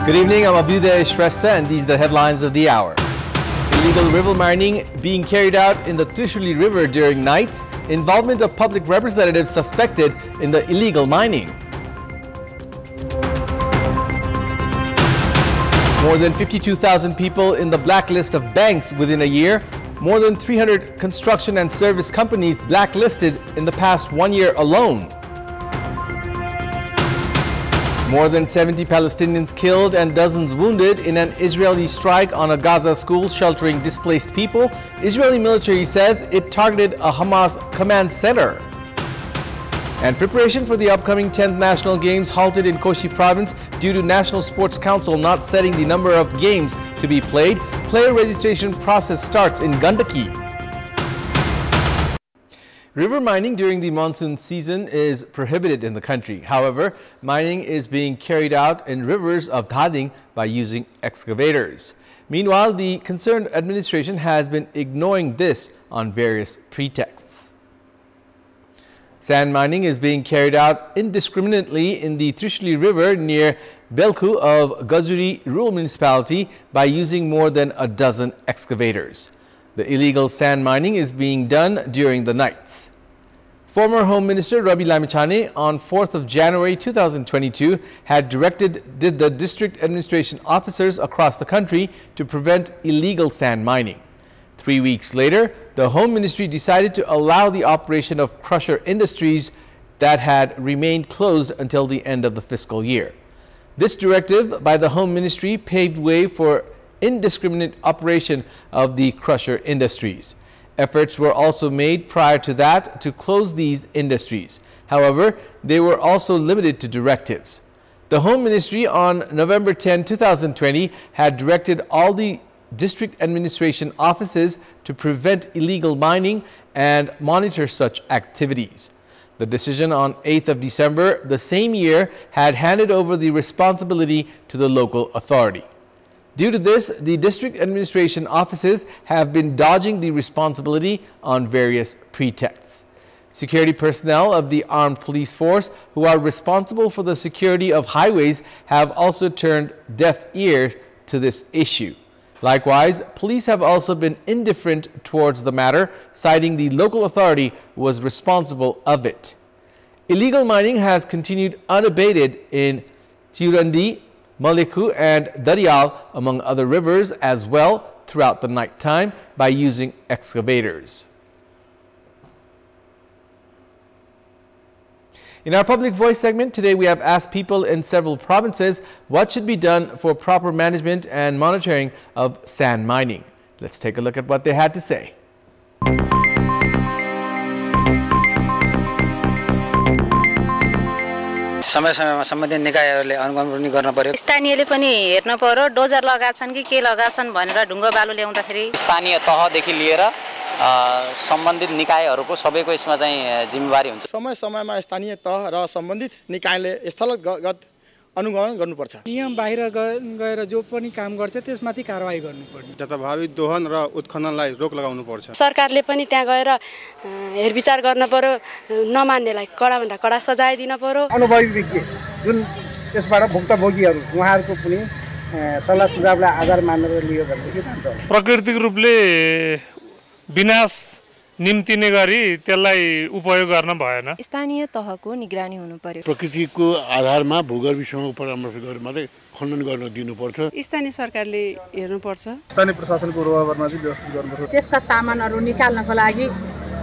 Good evening, I'm Abhyuday Shrestha and these are the headlines of the hour. Illegal river mining being carried out in the Trishuli River during night. Involvement of public representatives suspected in the illegal mining. More than 52,000 people in the blacklist of banks within a year. More than 300 construction and service companies blacklisted in the past 1 year alone. More than 70 Palestinians killed and dozens wounded in an Israeli strike on a Gaza school sheltering displaced people. Israeli military says it targeted a Hamas command center. And preparation for the upcoming 10th National Games halted in Koshi Province due to National Sports Council not setting the number of games to be played. Player registration process starts in Gandaki. River mining during the monsoon season is prohibited in the country. However, mining is being carried out in rivers of Dhading by using excavators. Meanwhile, the concerned administration has been ignoring this on various pretexts. Sand mining is being carried out indiscriminately in the Trishuli River near Belku of Gajuri Rural Municipality by using more than a dozen excavators. The illegal sand mining is being done during the nights. Former Home Minister Rabi Lamichhane on 4th of January 2022 had directed the district administration officers across the country to prevent illegal sand mining. 3 weeks later, the Home Ministry decided to allow the operation of crusher industries that had remained closed until the end of the fiscal year. This directive by the Home Ministry paved way for indiscriminate operation of the crusher industries. Efforts were also made prior to that to close these industries. However, they were also limited to directives. The Home Ministry on November 10, 2020 had directed all the district administration offices to prevent illegal mining and monitor such activities. The decision on 8th of December the same year had handed over the responsibility to the local authority. Due to this, the district administration offices have been dodging the responsibility on various pretexts. Security personnel of the armed police force who are responsible for the security of highways have also turned deaf ear to this issue. Likewise, police have also been indifferent towards the matter, citing the local authority was responsible of it. Illegal mining has continued unabated in Chirandi, Maleku and Dariyal, among other rivers as well throughout the night time by using excavators. In our Public Voice segment, today we have asked people in several provinces what should be done for proper management and monitoring of sand mining. Let's take a look at what they had to say. समय-समयमा सम्बन्धित निकायहरूले अनुगमन गर्न पर्यो। स्थानीयले पनि हेर्न पर्यो, dozer लगाछन् कि के लगाछन् भनेर ढुङ्गा बालु ल्याउँदाखेरि स्थानीय तहदेखि लिएर सम्बन्धित निकायहरूको सबैको यसमा चाहिँ जिम्मेवारी हुन्छ। समय-समयमा स्थानीय तह र सम्बन्धित निकायले स्थलगत अनुगमन गर्नुपर्छ। नियम बाहिर गएर जो पनि काम गर्छ त्यसमाथि कारबाही गर्नुपर्छ। जथाभावी दोहन र उत्खननलाई रोक लगाउनुपर्छ। सरकारले पनि त्यहाँ गएर हेरविचार गर्न पर्यो, नमान्नेलाई कडाभन्दा कडा सजाय दिन पर्यो। अनुभवी व्यक्ति जुन त्यसबाट भुक्तभोगीहरू उहाँहरूको पनि सल्लाह सुझावलाई आधार मानेर लियो भनेदेखि जान्छ। प्राकृतिक रूपले विनाश निम्तिने गरी त्यसलाई उपयोग गर्न भएन। स्थानीय तहको निगरानी हुनु पर्यो। प्रकृतिको आधारमा भूगर्भीसँग परामर्श गरेर मात्रै खनन गर्न दिनुपर्छ। स्थानीय सरकारले हेर्नुपर्छ। स्थानीय प्रशासनको रोवाबरमा चाहिँ व्यवस्थित गर्नुपर्छ। त्यसका सामानहरू निकाल्नको लागि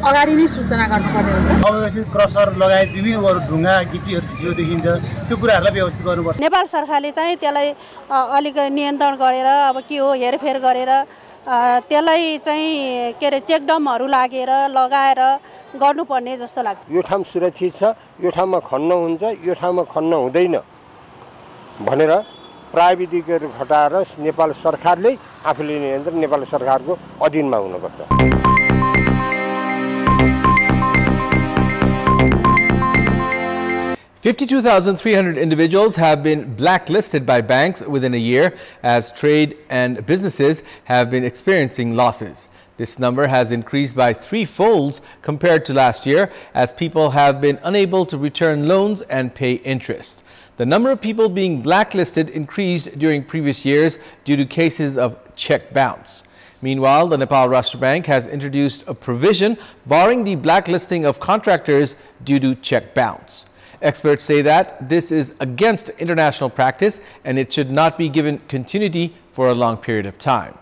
अगाडि नै सूचना गर्नुपर्ने हुन्छ। अवैध क्रसर लगायत विभिन्न ढुङ्गा गिट्टीहरू झिकिलो देखिन्छ, त्यो कुराहरूलाई व्यवस्थित गर्नुपर्छ। नेपाल सरकारले चाहिँ त्यसलाई अलिक नियन्त्रण गरेर अब के हो हेरफेर गरेर त्यसलाई चाहिँ के अरे चेकडमहरू लागेर लगाएर गर्नुपर्ने जस्तो लाग्छ। यो ठाउँ सुरक्षित छ, यो ठाउँमा खन्न हुन्छ, यो ठाउँमा खन्न हुँदैन भनेर प्राविधिकहरू खटाएर नेपाल सरकारले आफूले नियन्त्रण नेपाल सरकारको अधीनमा हुनुपर्छ। 52,300 individuals have been blacklisted by banks within a year as trade and businesses have been experiencing losses. This number has increased by 3-fold compared to last year as people have been unable to return loans and pay interest. The number of people being blacklisted increased during previous years due to cases of check bounce. Meanwhile, the Nepal Rashtra Bank has introduced a provision barring the blacklisting of contractors due to check bounce. Experts say that this is against international practice and it should not be given continuity for a long period of time.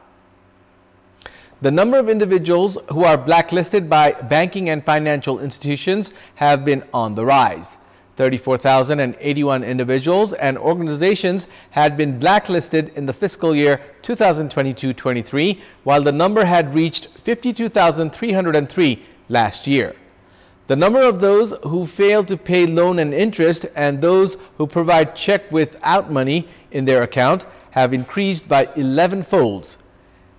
The number of individuals who are blacklisted by banking and financial institutions have been on the rise. 34,081 individuals and organizations had been blacklisted in the fiscal year 2022-23, while the number had reached 52,303 last year. The number of those who fail to pay loan and interest and those who provide check without money in their account have increased by 11-folds.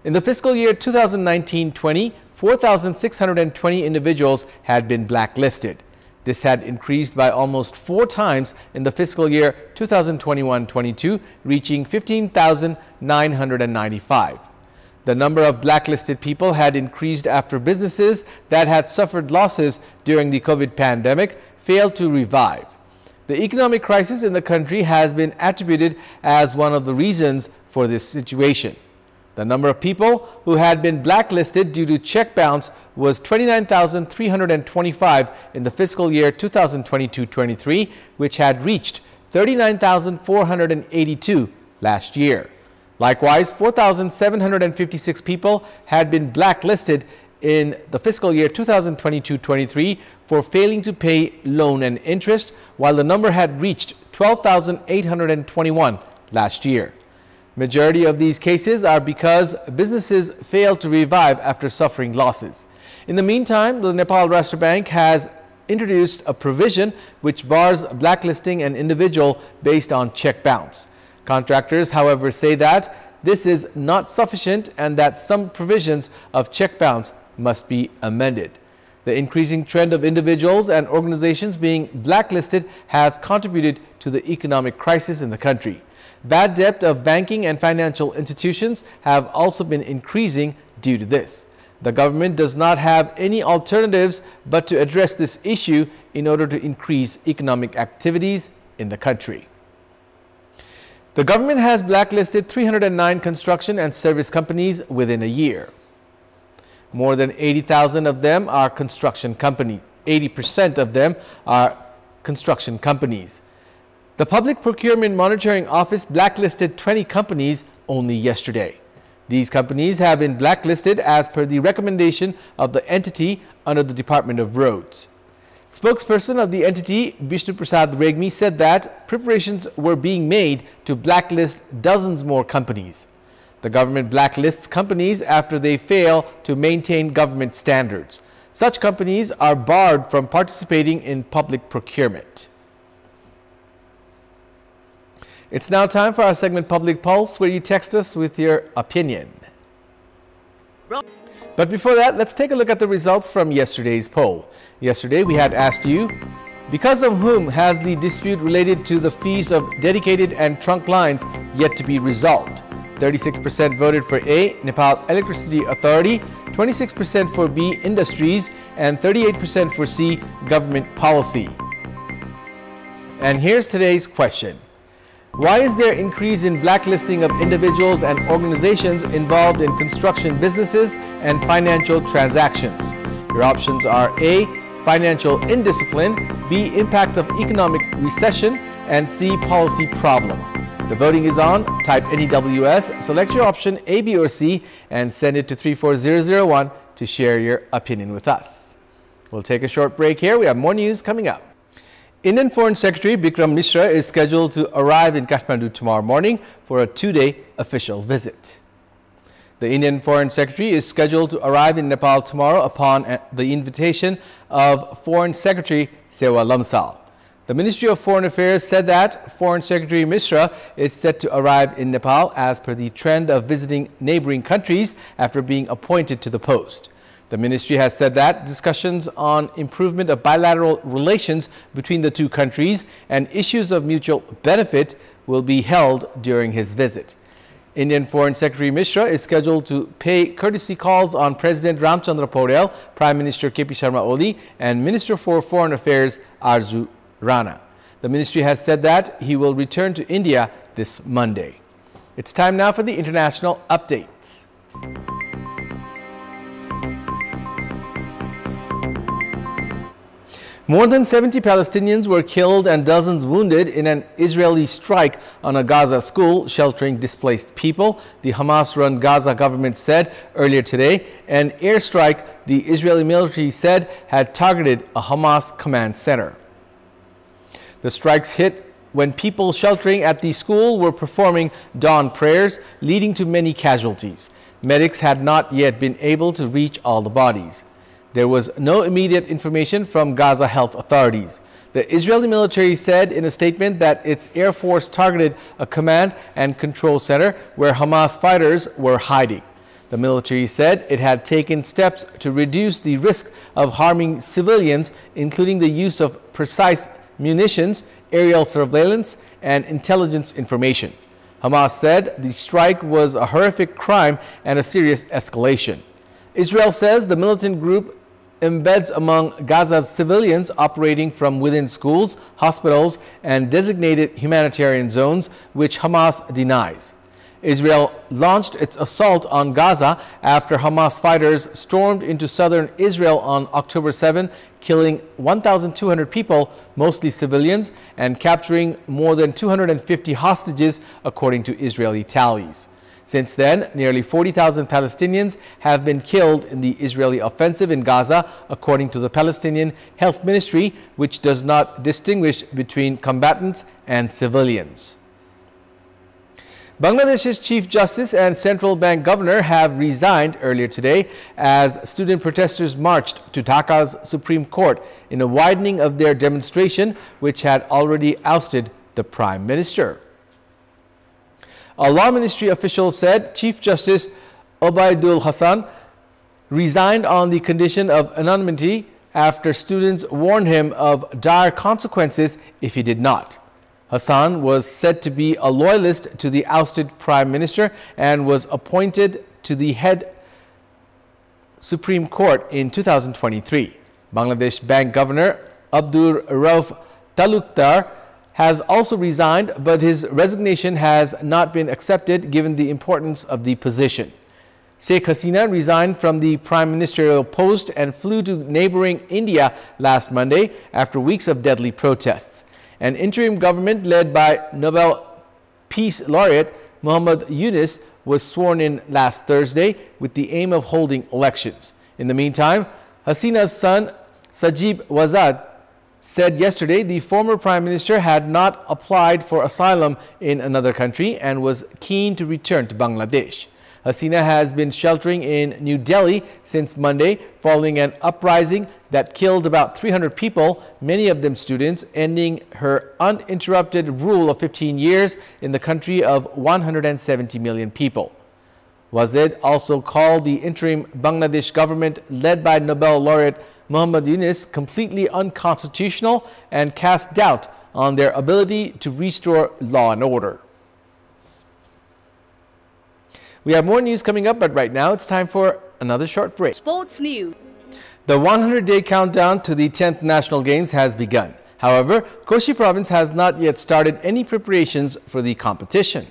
In the fiscal year 2019-20, 4,620 individuals had been blacklisted. This had increased by almost 4 times in the fiscal year 2021-22, reaching 15,995. The number of blacklisted people had increased after businesses that had suffered losses during the COVID pandemic failed to revive. The economic crisis in the country has been attributed as one of the reasons for this situation. The number of people who had been blacklisted due to check bounce was 29,325 in the fiscal year 2022-23, which had reached 39,482 last year. Likewise, 4,756 people had been blacklisted in the fiscal year 2022-23 for failing to pay loan and interest, while the number had reached 12,821 last year. Majority of these cases are because businesses fail to revive after suffering losses. In the meantime, the Nepal Rashtra Bank has introduced a provision which bars blacklisting an individual based on check bounce. Contractors, however, say that this is not sufficient and that some provisions of check bounce must be amended. The increasing trend of individuals and organizations being blacklisted has contributed to the economic crisis in the country. Bad debt of banking and financial institutions have also been increasing due to this. The government does not have any alternatives but to address this issue in order to increase economic activities in the country. The government has blacklisted 309 construction and service companies within a year. More than 80,000 of them are construction companies. 80% of them are construction companies. The Public Procurement Monitoring Office blacklisted 20 companies only yesterday. These companies have been blacklisted as per the recommendation of the entity under the Department of Roads. Spokesperson of the entity, Vishnu Prasad Regmi, said that preparations were being made to blacklist dozens more companies. The government blacklists companies after they fail to maintain government standards. Such companies are barred from participating in public procurement. It's now time for our segment Public Pulse, where you text us with your opinion. But before that, let's take a look at the results from yesterday's poll. Yesterday, we had asked you, because of whom has the dispute related to the fees of dedicated and trunk lines yet to be resolved? 36% voted for A, Nepal Electricity Authority, 26% for B, Industries, and 38% for C, Government Policy. And here's today's question. Why is there increase in blacklisting of individuals and organizations involved in construction businesses and financial transactions? Your options are A, financial indiscipline, B, impact of economic recession, and C, policy problem. The voting is on. Type NEWS, select your option A, B, or C, and send it to 34001 to share your opinion with us. We'll take a short break here. We have more news coming up. Indian Foreign Secretary Bikram Mishra is scheduled to arrive in Kathmandu tomorrow morning for a 2-day official visit. The Indian Foreign Secretary is scheduled to arrive in Nepal tomorrow upon the invitation of Foreign Secretary Sewa Lamsal. The Ministry of Foreign Affairs said that Foreign Secretary Mishra is set to arrive in Nepal as per the trend of visiting neighboring countries after being appointed to the post. The ministry has said that discussions on improvement of bilateral relations between the two countries and issues of mutual benefit will be held during his visit. Indian Foreign Secretary Mishra is scheduled to pay courtesy calls on President Ramchandra Paurel, Prime Minister KP Sharma Oli, and Minister for Foreign Affairs Arju Rana. The ministry has said that he will return to India this Monday. It's time now for the international updates. More than 70 Palestinians were killed and dozens wounded in an Israeli strike on a Gaza school sheltering displaced people, the Hamas-run Gaza government said earlier today. An airstrike, the Israeli military said, had targeted a Hamas command center. The strikes hit when people sheltering at the school were performing dawn prayers, leading to many casualties. Medics had not yet been able to reach all the bodies. There was no immediate information from Gaza health authorities. The Israeli military said in a statement that its air force targeted a command and control center where Hamas fighters were hiding. The military said it had taken steps to reduce the risk of harming civilians, including the use of precise munitions, aerial surveillance, and intelligence information. Hamas said the strike was a horrific crime and a serious escalation. Israel says the militant group embeds among Gaza's civilians operating from within schools, hospitals, and designated humanitarian zones, which Hamas denies. Israel launched its assault on Gaza after Hamas fighters stormed into southern Israel on October 7, killing 1,200 people, mostly civilians, and capturing more than 250 hostages, according to Israeli tallies. Since then, nearly 40,000 Palestinians have been killed in the Israeli offensive in Gaza, according to the Palestinian Health Ministry, which does not distinguish between combatants and civilians. Bangladesh's Chief Justice and Central Bank Governor have resigned earlier today as student protesters marched to Dhaka's Supreme Court in a widening of their demonstration, which had already ousted the Prime Minister. A law ministry official said Chief Justice Obaidul Hassan resigned on the condition of anonymity after students warned him of dire consequences if he did not. Hassan was said to be a loyalist to the ousted Prime Minister and was appointed to the head Supreme Court in 2023. Bangladesh Bank Governor Abdur Rauf Talukdar has also resigned, but his resignation has not been accepted given the importance of the position. Sheikh Hasina resigned from the prime ministerial post and flew to neighboring India last Monday after weeks of deadly protests. An interim government led by Nobel Peace Laureate Muhammad Yunus was sworn in last Thursday with the aim of holding elections. In the meantime, Hasina's son Sajib Wazad said yesterday the former prime minister had not applied for asylum in another country and was keen to return to Bangladesh. Hasina has been sheltering in New Delhi since Monday following an uprising that killed about 300 people, many of them students, ending her uninterrupted rule of 15 years in the country of 170 million people. Wazed also called the interim Bangladesh government led by Nobel laureate Muhammad Yunus completely unconstitutional and cast doubt on their ability to restore law and order. We have more news coming up, but right now it's time for another short break. Sports news. The 100-day countdown to the 10th National Games has begun. However, Koshi province has not yet started any preparations for the competition.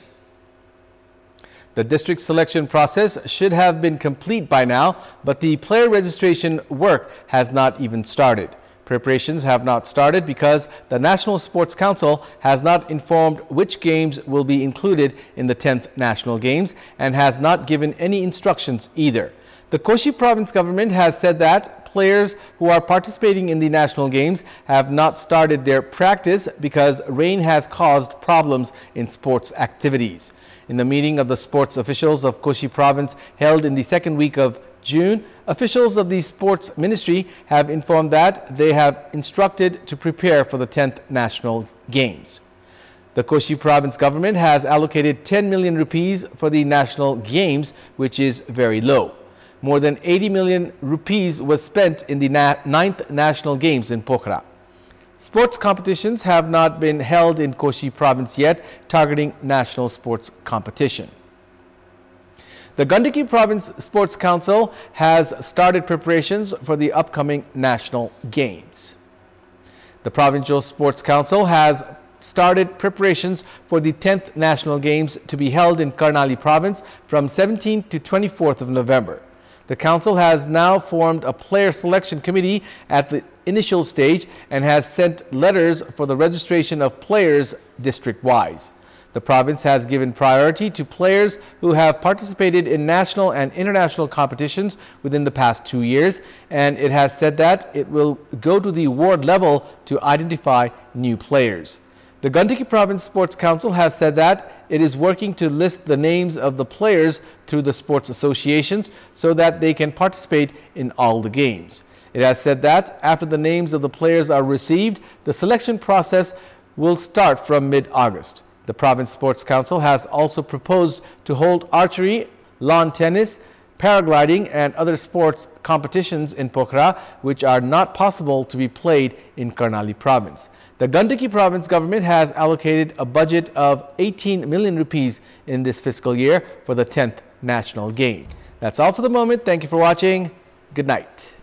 The district selection process should have been complete by now, but the player registration work has not even started. Preparations have not started because the National Sports Council has not informed which games will be included in the 10th National Games and has not given any instructions either. The Koshi province government has said that players who are participating in the National Games have not started their practice because rain has caused problems in sports activities. In the meeting of the sports officials of Koshi province held in the second week of June, officials of the sports ministry have informed that they have instructed to prepare for the 10th National Games. The Koshi province government has allocated 10 million rupees for the National Games, which is very low. More than 80 million rupees was spent in the 9th National Games in Pokhara. Sports competitions have not been held in Koshi province yet, targeting national sports competition. The Gandaki Province Sports Council has started preparations for the upcoming National Games. The Provincial Sports Council has started preparations for the 10th National Games to be held in Karnali Province from 17th to 24th of November. The council has now formed a player selection committee at the initial stage and has sent letters for the registration of players district-wise. The province has given priority to players who have participated in national and international competitions within the past 2 years, and it has said that it will go to the ward level to identify new players. The Gandaki Province Sports Council has said that it is working to list the names of the players through the sports associations so that they can participate in all the games. It has said that after the names of the players are received, the selection process will start from mid-August. The Province Sports Council has also proposed to hold archery, lawn tennis, paragliding and other sports competitions in Pokhara, which are not possible to be played in Karnali Province. The Gandaki Province government has allocated a budget of 18 million rupees in this fiscal year for the 10th National Game. That's all for the moment. Thank you for watching. Good night.